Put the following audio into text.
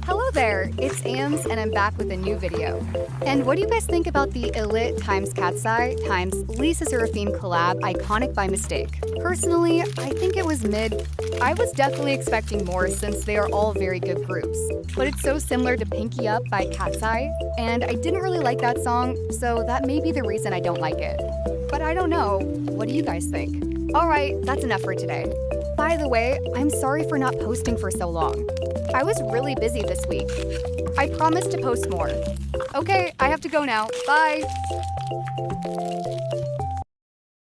Hello there, it's Ams and I'm back with a new video. And what do you guys think about the Ilit times Katseye times Lisa Seraphim collab Iconic by Mistake? Personally, I think it was mid. I was definitely expecting more since they are all very good groups. But it's so similar to Pinky Up by Katseye, and I didn't really like that song, so that may be the reason I don't like it. But I don't know, what do you guys think? Alright, that's enough for today. By the way, I'm sorry for not posting for so long. I was really busy this week. I promise to post more. Okay, I have to go now. Bye!